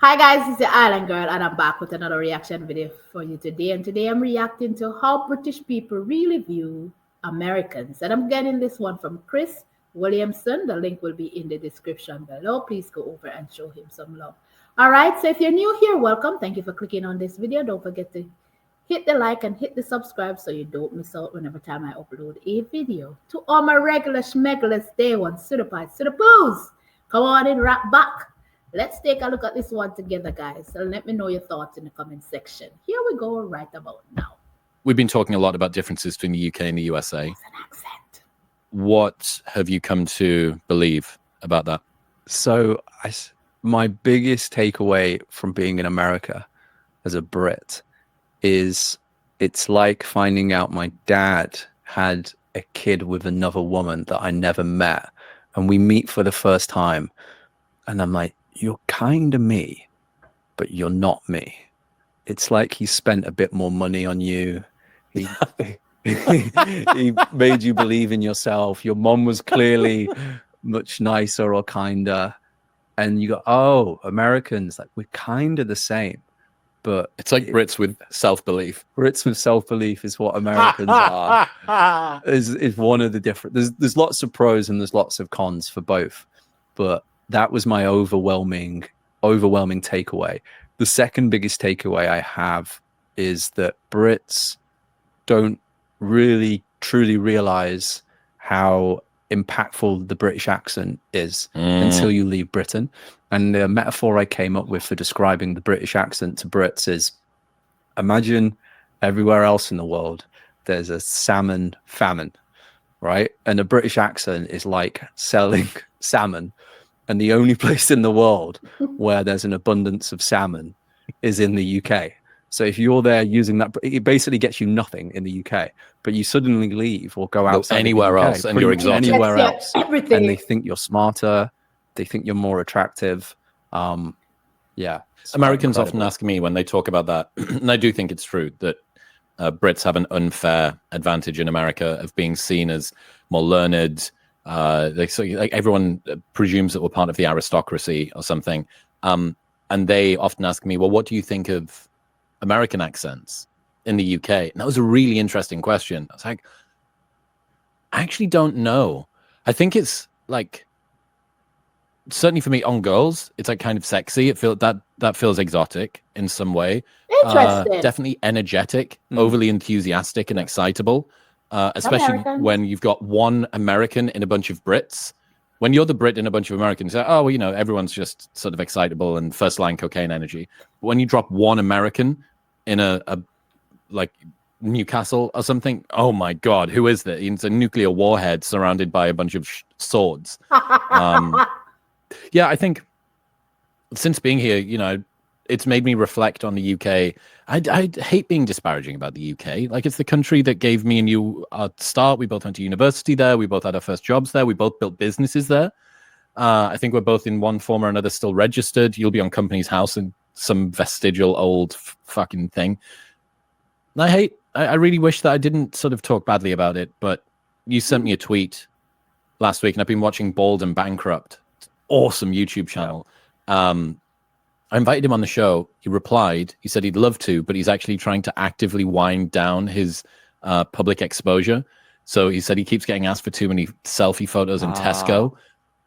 Hi guys, it's the Island Girl and I'm back with another reaction video for you today. And today I'm reacting to how British people really view Americans. And I'm getting this one from Chris Williamson. The link will be in the description below. Please go over and show him some love. All right, so if you're new here, welcome. Thank you for clicking on this video. Don't forget to hit the like and hit the subscribe so you don't miss out whenever time I upload a video. To all my regular schmeglers, day one, pseudopies, pseudopoos, come on in, rap back. Let's take a look at this one together, guys. So let me know your thoughts in the comment section. Here we go right about now. We've been talking a lot about differences between the UK and the USA. It's an accent. What have you come to believe about that? So my biggest takeaway from being in America as a Brit is it's like finding out my dad had a kid with another woman that I never met. And we meet for the first time. And I'm like, you're kind of me, but you're not me. It's like he spent a bit more money on you. He made you believe in yourself. Your mom was clearly much nicer or kinder. And you go, oh, Americans, like we're kind of the same. But it's like Brits with self-belief. Brits with self-belief is what Americans are. Is one of the different. There's lots of pros and there's lots of cons for both. But that was my overwhelming takeaway. The second biggest takeaway I have is that Brits don't really truly realize how impactful the British accent is until you leave Britain. And the metaphor I came up with for describing the British accent to Brits is, imagine everywhere else in the world there's a salmon famine, right? And a British accent is like selling salmon. And the only place in the world where there's an abundance of salmon is in the UK. So if you're there using that, it basically gets you nothing in the UK. But you suddenly leave or go outside anywhere else, and you're exotic. Anywhere else, everything. And they think you're smarter. They think you're more attractive. Yeah. Americans often ask me when they talk about that, and I do think it's true that Brits have an unfair advantage in America of being seen as more learned. Like everyone presumes that we're part of the aristocracy or something, and they often ask me, well, what do you think of American accents in the UK? And that was a really interesting question. I was like, I actually don't know. I think it's like, certainly for me, on girls, it's like kind of sexy. It feels that feels exotic in some way. Interesting. Definitely energetic, overly enthusiastic and excitable. Especially when you've got one American in a bunch of Brits. When you're the Brit in a bunch of Americans, oh, well, you know, everyone's just sort of excitable and first line cocaine energy. But when you drop one American in a like Newcastle or something, oh my God, who is that? It's a nuclear warhead surrounded by a bunch of swords. Yeah, I think since being here, you know, it's made me reflect on the UK. I hate being disparaging about the UK. Like, it's the country that gave me and you our start. We both went to university there. We both had our first jobs there. We both built businesses there. I think we're both in one form or another still registered. You'll be on Company's House in some vestigial old fucking thing. And I really wish that I didn't sort of talk badly about it, but you sent me a tweet last week and I've been watching Bald and Bankrupt. Awesome YouTube channel. I invited him on the show. He replied. He said he'd love to, but he's actually trying to actively wind down his public exposure. So he said he keeps getting asked for too many selfie photos in Tesco.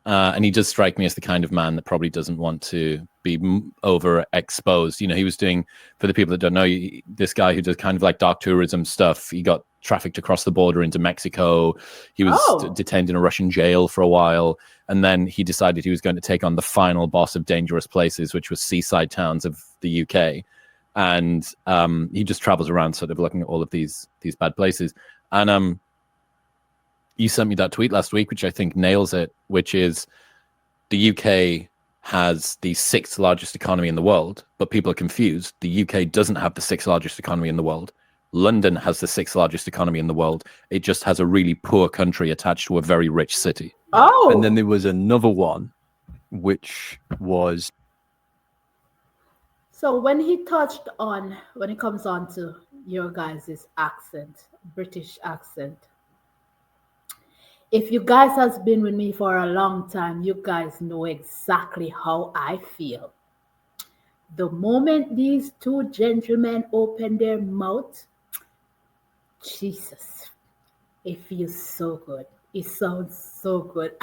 And he does strike me as the kind of man that probably doesn't want to be overexposed. You know, he was doing, for the people that don't know, this guy who does kind of like dark tourism stuff. He got trafficked across the border into Mexico. He was detained in a Russian jail for a while. And then he decided he was going to take on the final boss of dangerous places, which was seaside towns of the UK. And he just travels around sort of looking at all of these bad places. And you sent me that tweet last week, which I think nails it, which is the UK has the 6th largest economy in the world, but people are confused. The UK doesn't have the 6th largest economy in the world. London has the 6th largest economy in the world. It just has a really poor country attached to a very rich city. Oh. And then there was another one, which was... So when he touched on, when it comes on to your guys' accent, British accent, if you guys has been with me for a long time, you guys know exactly how I feel. The moment these two gentlemen open their mouth, Jesus, it feels so good. It sounds so good.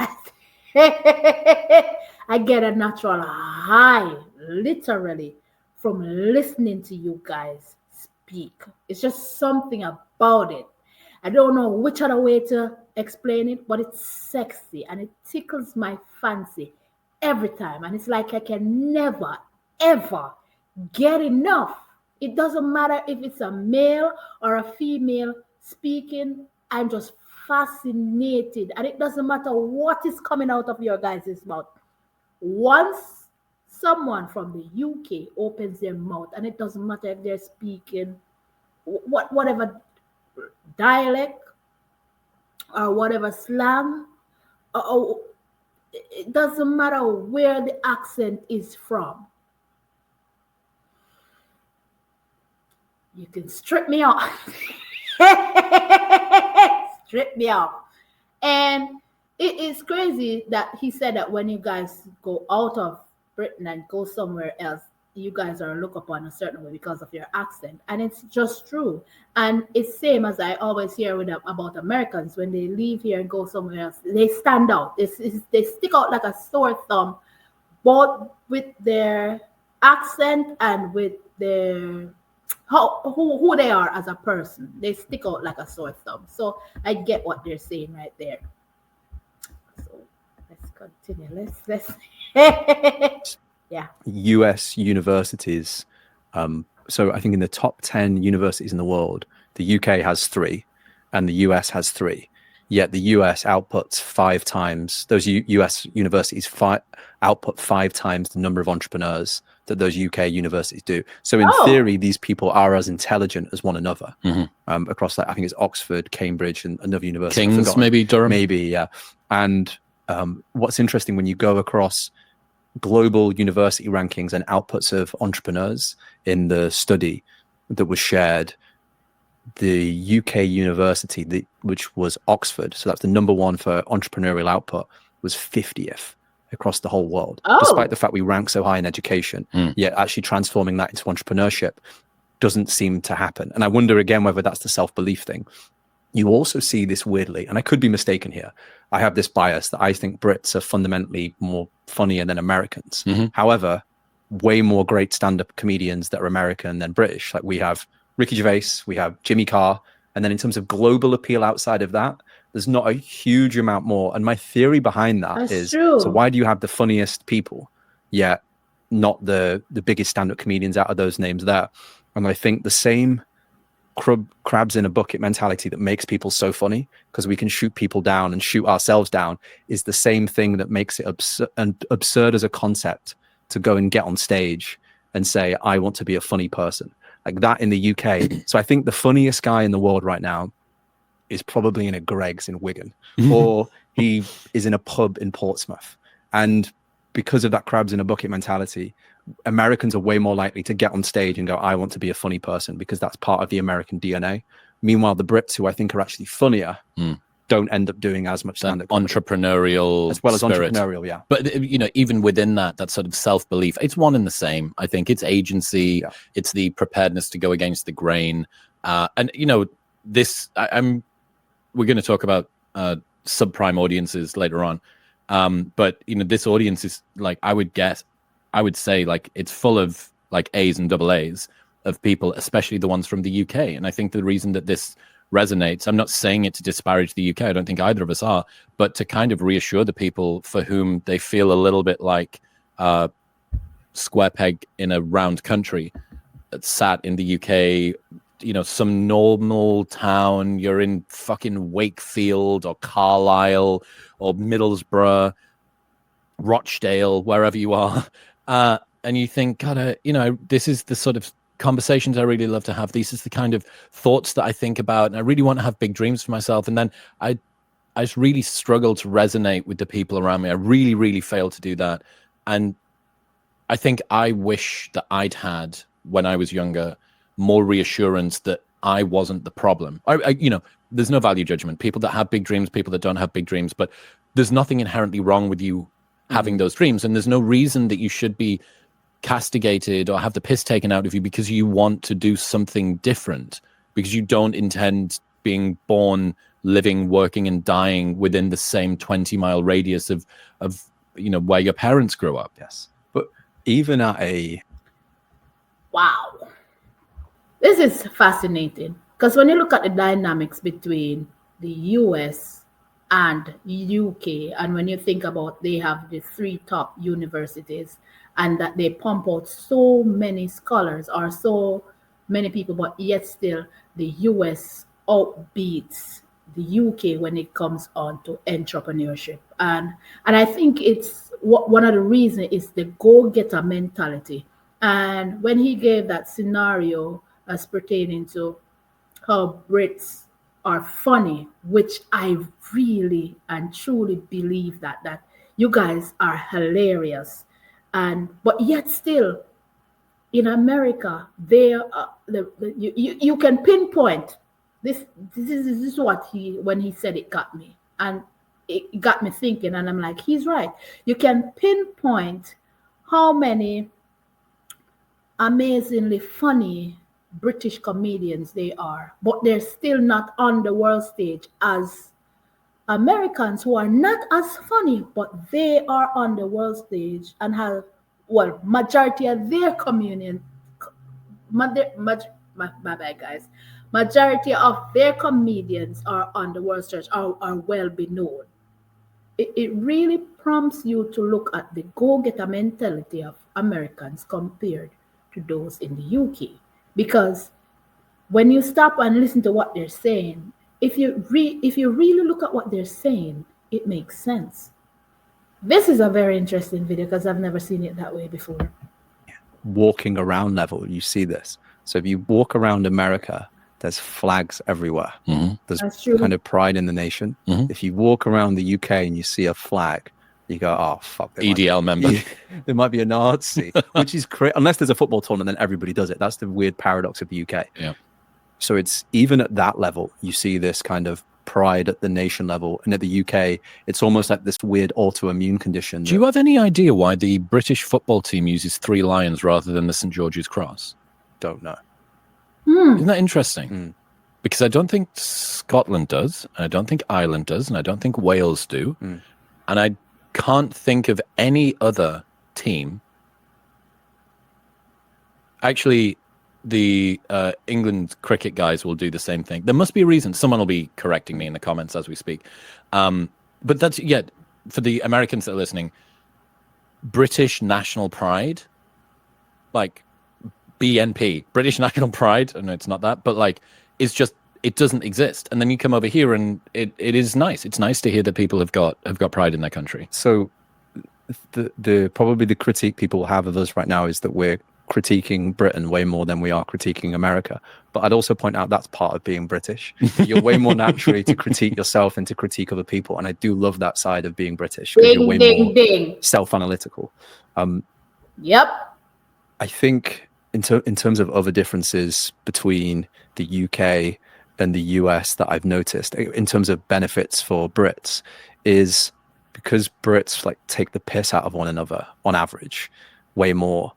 I get a natural high, literally, from listening to you guys speak. It's just something about it. I don't know which other way to explain it, but it's sexy and it tickles my fancy every time. And it's like I can never, ever get enough. It doesn't matter if it's a male or a female speaking, I'm just fascinated. And it doesn't matter what is coming out of your guys' mouth. Once someone from the UK opens their mouth, and it doesn't matter if they're speaking whatever dialect or whatever slang, or it doesn't matter where the accent is from. You can strip me off. Strip me off. And it is crazy that he said that when you guys go out of Britain and go somewhere else, you guys are looked upon a certain way because of your accent. And it's just true. And it's same as I always hear about Americans. When they leave here and go somewhere else, they stand out. They stick out like a sore thumb, both with their accent and with their who they are as a person. They stick out like a sore thumb. So I get what they're saying right there. So let's continue. Let's yeah. US universities. So I think in the top 10 universities in the world, the UK has 3 and the US has 3. Yet the US outputs 5 times, those US universities output 5 times the number of entrepreneurs that those UK universities do. So in theory, these people are as intelligent as one another across that. I think it's Oxford, Cambridge, and another university. King's, maybe Durham. Maybe, yeah. And what's interesting when you go across global university rankings and outputs of entrepreneurs in the study that was shared, the UK university, which was Oxford, so that's the number 1 for entrepreneurial output, was 50th across the whole world. Despite the fact we rank so high in education, yet actually transforming that into entrepreneurship doesn't seem to happen. And I wonder again whether that's the self-belief thing. You also see this weirdly, and I could be mistaken here. I have this bias that I think Brits are fundamentally more funnier than Americans. However, way more great stand-up comedians that are American than British. Like we have Ricky Gervais, we have Jimmy Carr, and then in terms of global appeal outside of that, there's not a huge amount more. And my theory behind that is, so why do you have the funniest people, yet not the biggest stand-up comedians out of those names there? And I think the same crabs in a bucket mentality that makes people so funny, because we can shoot people down and shoot ourselves down, is the same thing that makes it absurd as a concept to go and get on stage and say, I want to be a funny person. Like that in the UK. So I think the funniest guy in the world right now is probably in a Greg's in Wigan, or he is in a pub in Portsmouth. And because of that crabs in a bucket mentality, Americans are way more likely to get on stage and go, I want to be a funny person, because that's part of the American DNA. Meanwhile, the Brits, who I think are actually funnier, don't end up doing as much stand-up entrepreneurial as well as spirit. Entrepreneurial, yeah. But even within that sort of self-belief, it's one and the same. I think it's agency, it's the preparedness to go against the grain, and this. We're going to talk about subprime audiences later on, but this audience is like, I would say like it's full of like A's and double A's of people, especially the ones from the UK. And I think the reason that this resonates, I'm not saying it to disparage the UK, I don't think either of us are, but to kind of reassure the people for whom they feel a little bit like square peg in a round country that sat in the UK, some normal town, you're in fucking Wakefield or Carlisle or Middlesbrough, Rochdale, wherever you are. And you think, God, this is the sort of conversations I really love to have. These is the kind of thoughts that I think about, and I really want to have big dreams for myself. And then I just really struggle to resonate with the people around me. I really, really fail to do that. And I think I wish that I'd had, when I was younger, more reassurance that I wasn't the problem. There's no value judgment. People that have big dreams, people that don't have big dreams, but there's nothing inherently wrong with you having those dreams. And there's no reason that you should be castigated or have the piss taken out of you because you want to do something different, because you don't intend being born, living, working, and dying within the same 20-mile radius of where your parents grew up. Yes. But even at a... Wow. This is fascinating, because when you look at the dynamics between the US and UK, and when you think about they have the 3 top universities and that they pump out so many scholars or so many people, but yet still the US outbeats the UK when it comes on to entrepreneurship. And I think it's one of the reasons is the go-getter mentality. And when he gave that scenario as pertaining to how Brits are funny, which I really and truly believe that you guys are hilarious, and but yet still in America, they you can pinpoint this. This is what when he said it got me, and it got me thinking, and I'm like, he's right. You can pinpoint how many amazingly funny British comedians they are, but they're still not on the world stage as Americans who are not as funny, but they are on the world stage and have, well, majority of their communion, my bad guys, majority of their comedians are on the world stage, are well known. It really prompts you to look at the go-getter mentality of Americans compared to those in the UK. Because when you stop and listen to what they're saying, if you really look at what they're saying, it makes sense. This is a very interesting video because I've never seen it that way before. Walking around level, you see this. So if you walk around America, there's flags everywhere. Mm-hmm. There's kind of pride in the nation. Mm-hmm. If you walk around the UK and you see a flag, you go, oh, fuck. EDL member. There might be a Nazi, which is crazy. Unless there's a football tournament, then everybody does it. That's the weird paradox of the UK. Yeah. So it's even at that level, you see this kind of pride at the nation level. And at the UK, it's almost like this weird autoimmune condition. Do you have any idea why the British football team uses 3 lions rather than the St. George's Cross? Don't know. Isn't that interesting? Because I don't think Scotland does, and I don't think Ireland does, and I don't think Wales do. And I can't think of any other team. Actually, the England cricket guys will do the same thing. There must be a reason. Someone will be correcting me in the comments as we speak. But that's, for the Americans that are listening, British national pride, like BNP, British national pride, I know it's not that, but like, it's just, it doesn't exist. And then you come over here and it is nice. It's nice to hear that people have got pride in their country. So the probably the critique people have of us right now is that we're critiquing Britain way more than we are critiquing America. But I'd also point out that's part of being British. You're way more naturally to critique yourself and to critique other people. And I do love that side of being British, because you're way more self-analytical. Yep. I think in terms of other differences between the UK and the US that I've noticed in terms of benefits for Brits is because Brits like take the piss out of one another on average way more.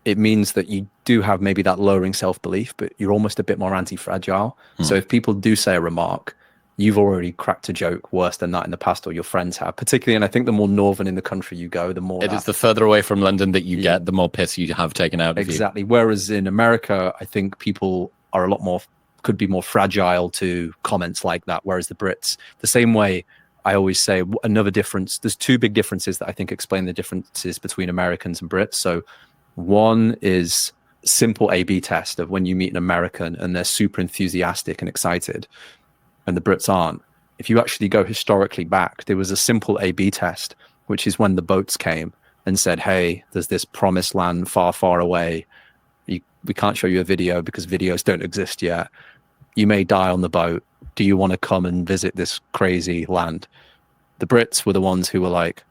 It means that you do have maybe that lowering self-belief, but you're almost a bit more anti-fragile. So if people do say a remark, you've already cracked a joke worse than that in the past, or your friends have, particularly. And I think the more northern in the country you go, the more it is the further away from London that you get, the more piss you have taken out of you. Exactly. Whereas in America, I think people are a lot more, could be more fragile to comments like that. Whereas the Brits, the same way, I always say another difference, there's 2 big differences that I think explain the differences between Americans and Brits. So one is simple A/B test of when you meet an American and they're super enthusiastic and excited and the Brits aren't. If you actually go historically back, there was a simple A/B test, which is when the boats came and said, hey, there's this promised land far, far away. We can't show you a video because videos don't exist yet. You may die on the boat. Do you want to come and visit this crazy land? The Brits were the ones who were like,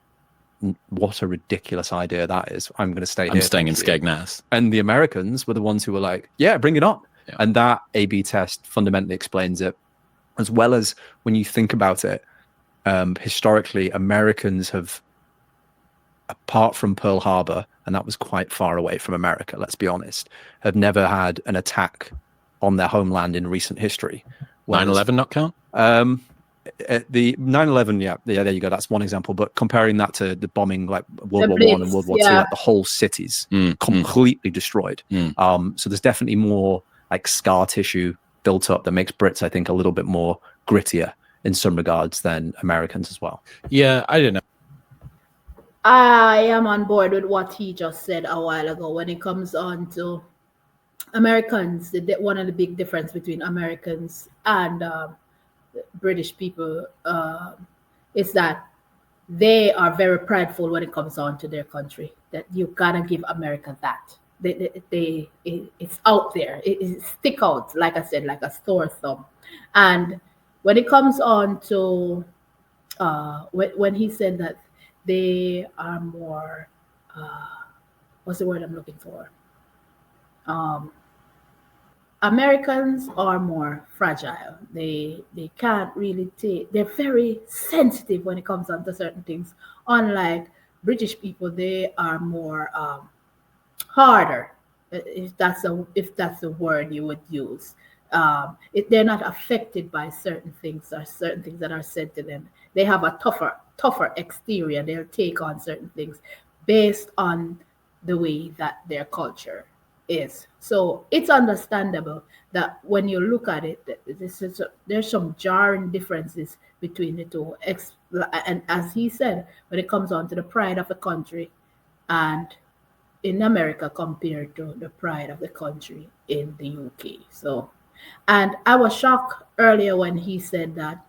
what a ridiculous idea that is. I'm going to stay here. I'm staying in Skegness. And the Americans were the ones who were like, yeah, bring it on. Yeah. And that A/B test fundamentally explains it, as well as when you think about it, historically, Americans have, apart from Pearl Harbor and that was quite far away from America, let's be honest, have never had an attack on their homeland in recent history. 9/11 not count? The 9/11, yeah, there you go. That's one example. But comparing that to the bombing, like World The War Blitz, One and World War Two, yeah. like the whole cities completely destroyed. So there's definitely more like scar tissue built up that makes Brits, I think, a little bit more grittier in some regards than Americans as well. Yeah, I don't know. I am on board with what he just said a while ago when it comes on to Americans. One of the big difference between Americans and British people is that they are very prideful when it comes on to their country. That you gotta give America that. It's out there. It stick out, like I said, like a sore thumb. And when it comes on to when he said that they are more, what's the word I'm looking for? Americans are more fragile. They can't really take. They're very sensitive when it comes on to certain things. Unlike British people, they are more harder, if that's a word you would use. They're not affected by certain things or certain things that are said to them. They have a tougher exterior. They'll take on certain things based on the way that their culture is. So it's understandable that when you look at it, there's some jarring differences between the two. And as he said, when it comes on to the pride of the country and in America compared to the pride of the country in the UK. So, and I was shocked earlier when he said that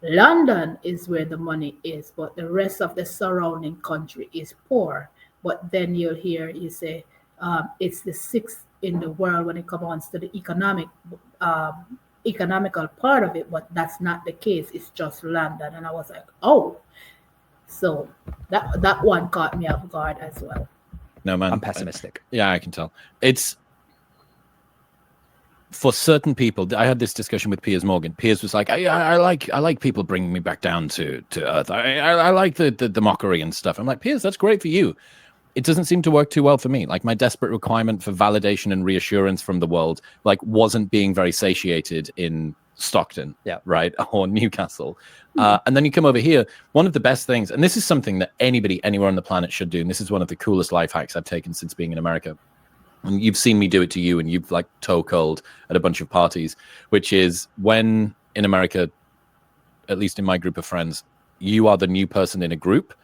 London is where the money is, but the rest of the surrounding country is poor. But then you'll hear you say it's the sixth in the world when it comes to the economical part of it, but that's not the case. It's just London, and I was like, oh, so that one caught me off guard as well. No, man. I'm pessimistic. Yeah, I can tell. It's for certain people. I had this discussion with Piers Morgan. Piers was like, I like people bringing me back down to earth. I like the mockery and stuff. I'm like, Piers, that's great for you. It doesn't seem to work too well for me. Like my desperate requirement for validation and reassurance from the world, like wasn't being very satiated in Stockton, right, or Newcastle. And then you come over here. One of the best things, and this is something that anybody anywhere on the planet should do, and this is one of the coolest life hacks I've taken since being in America. And you've seen me do it to you, and you've like toe curled at a bunch of parties, which is when in America, at least in my group of friends, you are the new person in a group.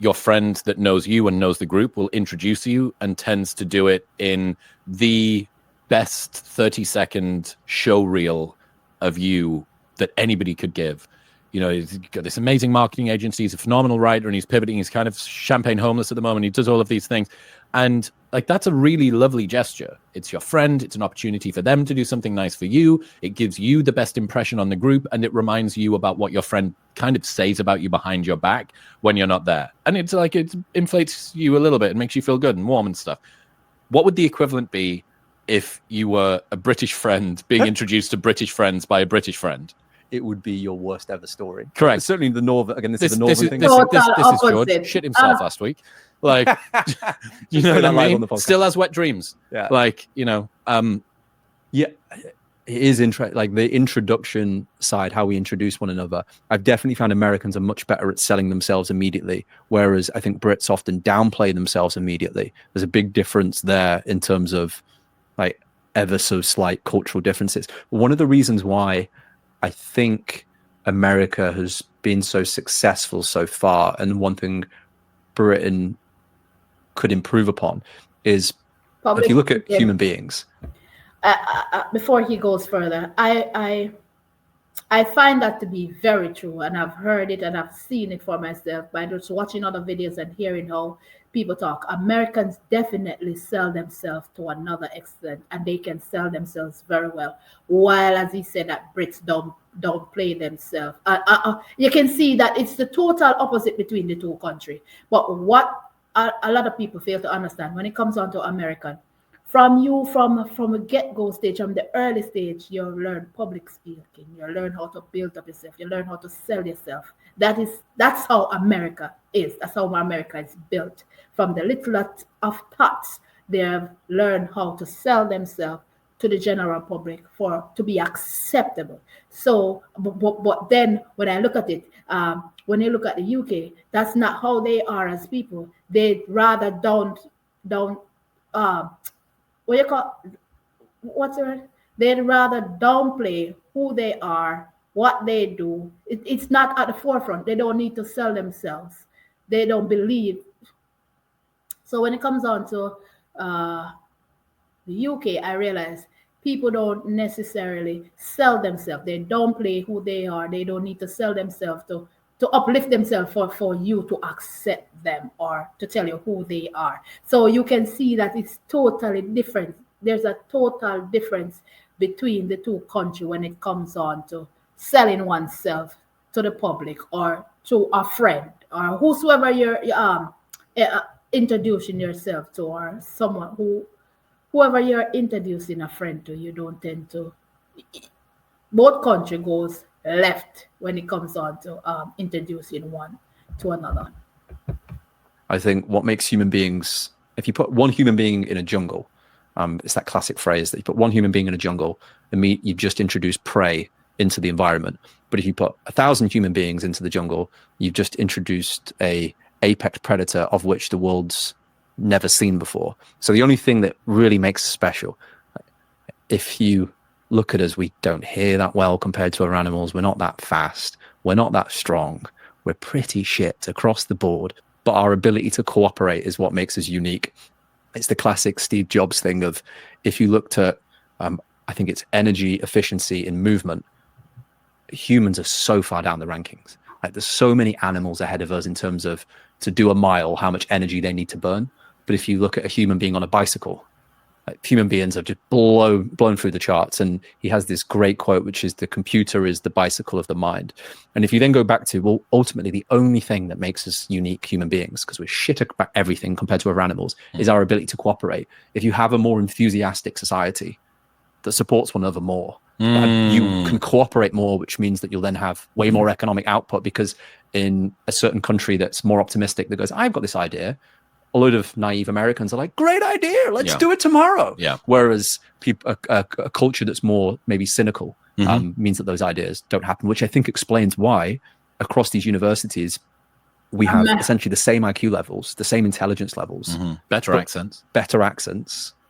Your friend that knows you and knows the group will introduce you and tends to do it in the best 30-second show reel of you that anybody could give. You know, he's got this amazing marketing agency. He's a phenomenal writer, and he's pivoting. He's kind of champagne homeless at the moment. He does all of these things. And like, that's a really lovely gesture. It's your friend. It's an opportunity for them to do something nice for you. It gives you the best impression on the group, and it reminds you about what your friend kind of says about you behind your back when you're not there. And it's like, it inflates you a little bit and makes you feel good and warm and stuff. What would the equivalent be if you were a British friend being introduced to British friends by a British friend? It would be your worst ever story. Correct. But certainly the northern. Again, this is the This northern is thing. this is George shit himself last week. Like, you know what I mean? Still has wet dreams. Yeah. Like, you know. Yeah, it is interesting. Like the introduction side, how we introduce one another. I've definitely found Americans are much better at selling themselves immediately, whereas I think Brits often downplay themselves immediately. There's a big difference there in terms of like ever so slight cultural differences. One of the reasons why I think America has been so successful so far, and one thing Britain could improve upon is if you look at human beings. Before he goes further, I find that to be very true, and I've heard it and I've seen it for myself by just watching other videos and hearing how people talk. Americans definitely sell themselves to another extent, and they can sell themselves very well. While, as he said, that Brits don't play themselves. You can see that it's the total opposite between the two countries. But what a lot of people fail to understand when it comes on to American, from a get-go stage, from the early stage, you learn public speaking, you learn how to build up yourself, you learn how to sell yourself. That's how America is. That's how America is built. From the littlest of tots, they have learned how to sell themselves to the general public for to be acceptable. So, but then when I look at it, when you look at the UK, that's not how they are as people. They rather don't what you call what's the word? They'd rather downplay who they are, what they do. It's not at the forefront. They don't need to sell themselves. They don't believe. So when it comes on to the UK, I realize people don't necessarily sell themselves. They downplay who they are. They don't need to sell themselves to uplift themselves for you to accept them or to tell you who they are. So you can see that it's totally different. There's a total difference between the two countries when it comes on to selling oneself to the public or to a friend or whosoever you're introducing yourself to, or someone whoever you're introducing a friend to. You don't tend to, both country goes left when it comes on to introducing one to another. I think what makes human beings, if you put one human being in a jungle, it's that classic phrase that you put one human being in a jungle, and you've just introduced prey into the environment. But if you put 1,000 human beings into the jungle, you've just introduced a apex predator of which the world's never seen before. So the only thing that really makes us special, if you look at us, we don't hear that well compared to other animals. We're not that fast. We're not that strong. We're pretty shit across the board. But our ability to cooperate is what makes us unique. It's the classic Steve Jobs thing of, if you looked at, I think it's energy efficiency in movement, humans are so far down the rankings. Like, there's so many animals ahead of us in terms of, to do a mile, how much energy they need to burn. But if you look at a human being on a bicycle, human beings have just blown through the charts. And he has this great quote, which is, the computer is the bicycle of the mind. And if you then go back to, well, ultimately the only thing that makes us unique human beings, because we're shit about everything compared to other animals, is our ability to cooperate. If you have a more enthusiastic society that supports one another more, you can cooperate more, which means that you'll then have way more economic output, because in a certain country that's more optimistic, that goes, I've got this idea, a load of naive Americans are like, great idea, let's do it tomorrow. Whereas a culture that's more maybe cynical means that those ideas don't happen, which I think explains why across these universities we have essentially the same IQ levels, the same intelligence levels, better accents,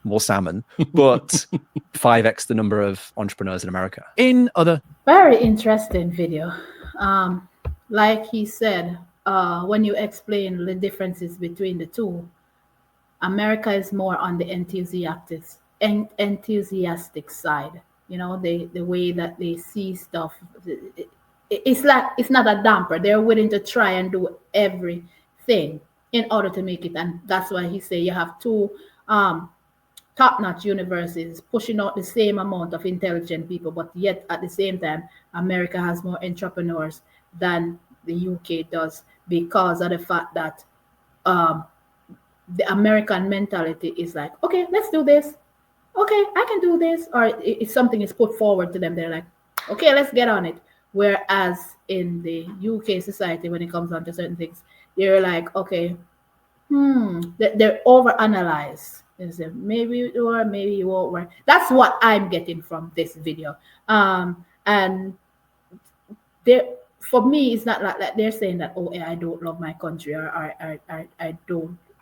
more salmon, but 5x the number of entrepreneurs in America. In other Very interesting video. Like he said, when you explain the differences between the two, America is more on the enthusiastic side. You know, the way that they see stuff, it's like, it's not a damper. They're willing to try and do everything in order to make it, and that's why he say you have two top-notch universities pushing out the same amount of intelligent people, but yet at the same time, America has more entrepreneurs than the UK does, because of the fact that the American mentality is like, okay, let's do this. Okay, I can do this. Or if something is put forward to them, they're like, okay, let's get on it. Whereas in the UK society, when it comes down to certain things, they're like, okay, they're overanalyze. They say, maybe you do, or maybe you won't work. That's what I'm getting from this video. And for me, it's not like they're saying that, oh, I don't love my country, or I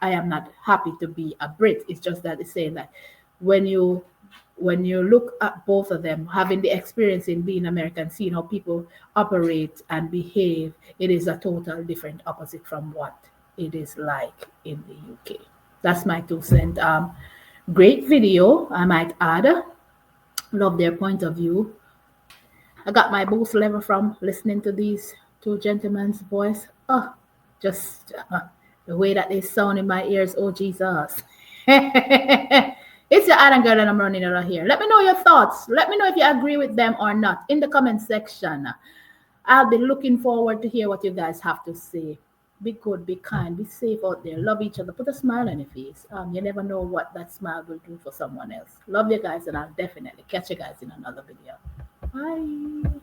am not happy to be a Brit. It's just that it's saying that when you look at both of them, having the experience in being American, seeing how people operate and behave, it is a total different opposite from what it is like in the UK. That's my 2 cents. Great video, I might add. Love their point of view. I got my boost level from listening to these two gentlemen's voice. Oh, just the way that they sound in my ears. Oh, Jesus. It's your Adam girl and I'm running out of here. Let me know your thoughts. Let me know if you agree with them or not in the comment section. I'll be looking forward to hear what you guys have to say. Be good, be kind, be safe out there. Love each other. Put a smile on your face. You never know what that smile will do for someone else. Love you guys, and I'll definitely catch you guys in another video. Bye.